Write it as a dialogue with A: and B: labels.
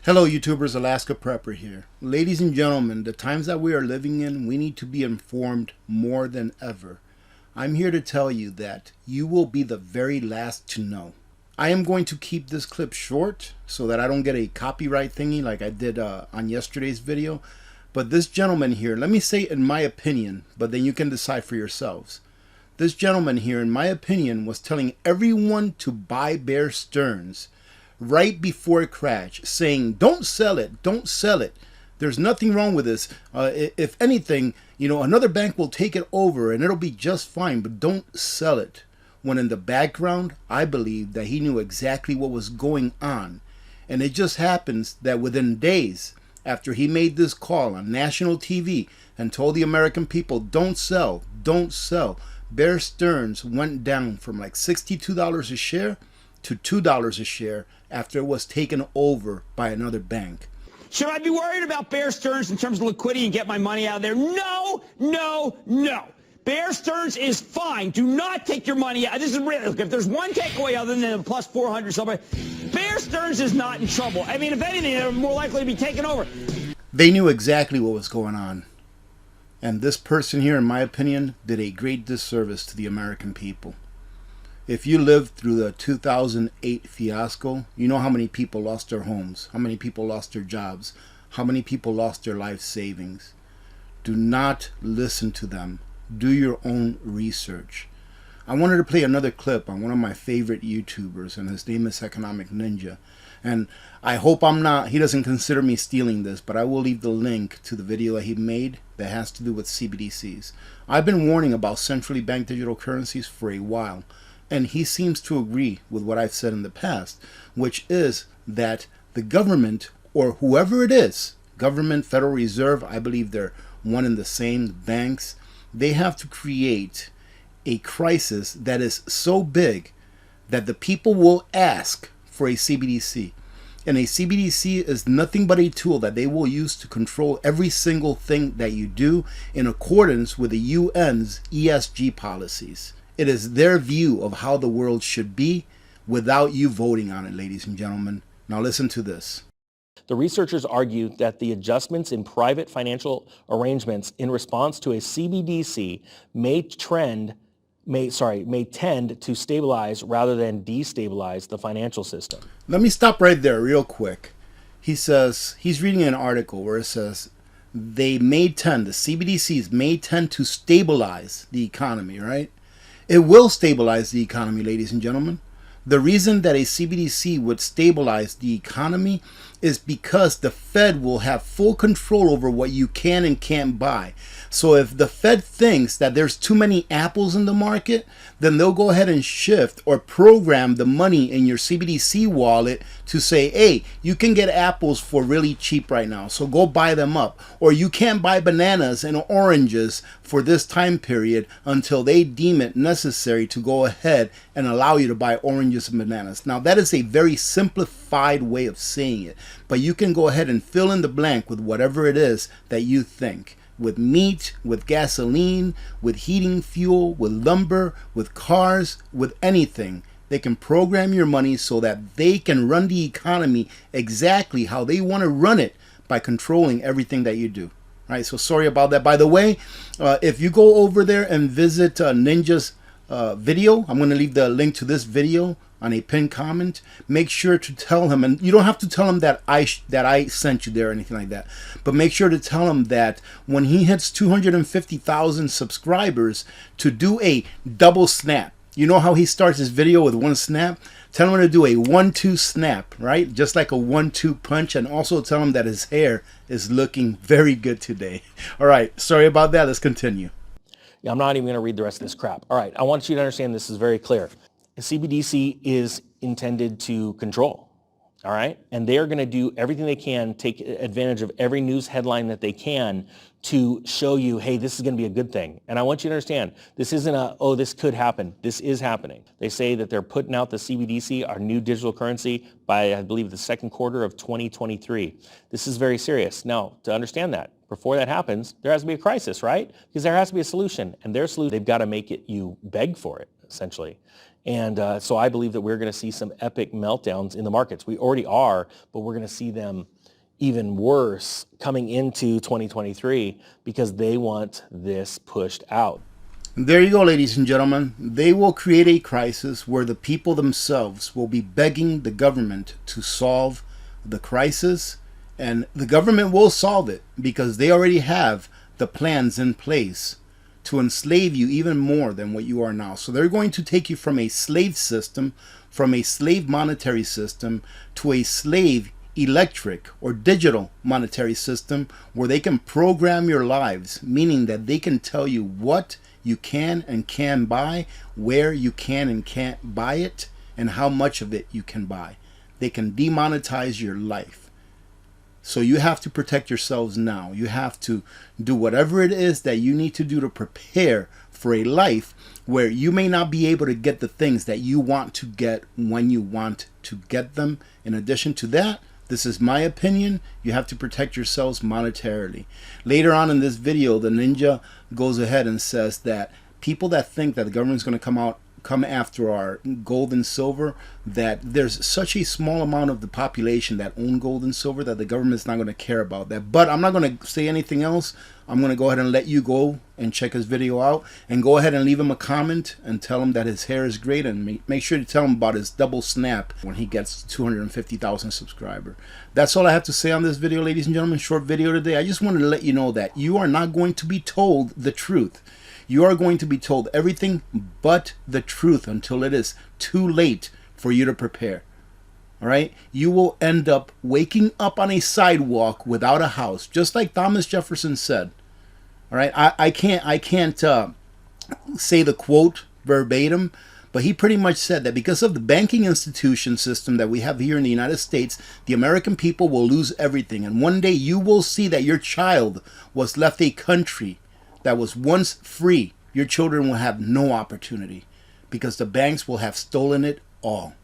A: Hello YouTubers, Alaska Prepper here. Ladies and gentlemen, the times that we are living in, we need to be informed more than ever. I'm here to tell you that you will be the very last to know. I am going to keep this clip short so that I don't get a copyright thingy like I did on yesterday's video. But this gentleman here, let me say in my opinion, but then you can decide for yourselves. This gentleman here, in my opinion, was telling everyone to buy Bear Stearns right before it crashed, saying, don't sell it, don't sell it. There's nothing wrong with this. If anything, another bank will take it over and it'll be just fine, but don't sell it. When in the background, I believe that he knew exactly what was going on. And it just happens that within days after he made this call on national TV and told the American people, don't sell, don't sell, Bear Stearns went down from like $62 a share to $2 a share after it was taken over by another bank.
B: Should I be worried about Bear Stearns in terms of liquidity and get my money out of there? No, no, no. Bear Stearns is fine. Do not take your money out. This is really, look, if there's one takeaway other than the plus 400 somebody, Bear Stearns is not in trouble. I mean, if anything, they're more likely to be taken over.
A: They knew exactly what was going on. And this person here, in my opinion, did a great disservice to the American people. If you lived through the 2008 fiasco, you know how many people lost their homes, how many people lost their jobs, how many people lost their life savings. Do not listen to them. Do your own research. I wanted to play another clip on one of my favorite YouTubers, and his name is Economic Ninja. And I hope he doesn't consider me stealing this, but I will leave the link to the video that he made that has to do with CBDCs. I've been warning about centrally banked digital currencies for a while. And he seems to agree with what I've said in the past, which is that the government, or whoever it is, government, Federal Reserve, I believe they're one and the same, banks, they have to create a crisis that is so big that the people will ask for a CBDC. And a CBDC is nothing but a tool that they will use to control every single thing that you do in accordance with the UN's ESG policies. It is their view of how the world should be without you voting on it, ladies and gentlemen. Now listen to this.
C: The researchers argue that the adjustments in private financial arrangements in response to a CBDC may tend to stabilize rather than destabilize the financial system.
A: Let me stop right there real quick. He says, he's reading an article where it says, the CBDCs may tend to stabilize the economy, right? It will stabilize the economy, ladies and gentlemen. The reason that a CBDC would stabilize the economy is because the Fed will have full control over what you can and can't buy. So if the Fed thinks that there's too many apples in the market, then they'll go ahead and shift or program the money in your CBDC wallet to say, hey, you can get apples for really cheap right now, so go buy them up. Or you can't buy bananas and oranges for this time period until they deem it necessary to go ahead and allow you to buy oranges and bananas. Now that is a very simplified way of saying it, but you can go ahead and fill in the blank with whatever it is that you think. With meat, with gasoline, with heating fuel, with lumber, with cars, with anything. They can program your money so that they can run the economy exactly how they want to run it by controlling everything that you do. All right, so sorry about that. By the way, if you go over there and visit Ninja's video, I'm going to leave the link to this video on a pinned comment. Make sure to tell him, and you don't have to tell him that I sent you there or anything like that, but make sure to tell him that when he hits 250,000 subscribers, to do a double snap. You know how he starts his video with one snap? Tell him to do a 1-2 snap, right? Just like a 1-2 punch, and also tell him that his hair is looking very good today. All right, sorry about that. Let's continue.
C: Yeah, I'm not even going to read the rest of this crap. All right, I want you to understand this is very clear. A CBDC is intended to control, all right? And they are going to do everything they can, take advantage of every news headline that they can to show you, hey, this is going to be a good thing. And I want you to understand, this isn't oh, this could happen. This is happening. They say that they're putting out the CBDC, our new digital currency, by, I believe, the second quarter of 2023. This is very serious. Now, to understand that, before that happens, there has to be a crisis, right? Because there has to be a solution. And their solution, they've got to make it you beg for it, essentially. And so I believe that we're going to see some epic meltdowns in the markets. We already are, but we're going to see them even worse coming into 2023 because they want this pushed out.
A: There you go, ladies and gentlemen. They will create a crisis where the people themselves will be begging the government to solve the crisis, and the government will solve it because they already have the plans in place to enslave you even more than what you are now. So they're going to take you from a slave system, from a slave monetary system, to a slave electric or digital monetary system where they can program your lives, meaning that they can tell you what you can and can buy, where you can and can't buy it, and how much of it you can buy. They can demonetize your life. So you have to protect yourselves now. You have to do whatever it is that you need to do to prepare for a life where you may not be able to get the things that you want to get when you want to get them. In addition to that, this is my opinion, you have to protect yourselves monetarily. Later on in this video, the ninja goes ahead and says that people that think that the government's going to come after our gold and silver, that there's such a small amount of the population that own gold and silver that the government's not going to care about that. But I'm not going to say anything else. I'm going to go ahead and let you go and check his video out, and go ahead and leave him a comment and tell him that his hair is great, and make sure to tell him about his double snap when he gets 250,000 subscribers. That's all I have to say on this video, ladies and gentlemen. Short video today. I just wanted to let you know that you are not going to be told the truth. You are going to be told everything but the truth until it is too late for you to prepare. All right? You will end up waking up on a sidewalk without a house, just like Thomas Jefferson said. All right? I can't say the quote verbatim, but he pretty much said that because of the banking institution system that we have here in the United States, the American people will lose everything. And one day you will see that your child was left a country that was once free. Your children will have no opportunity because the banks will have stolen it all.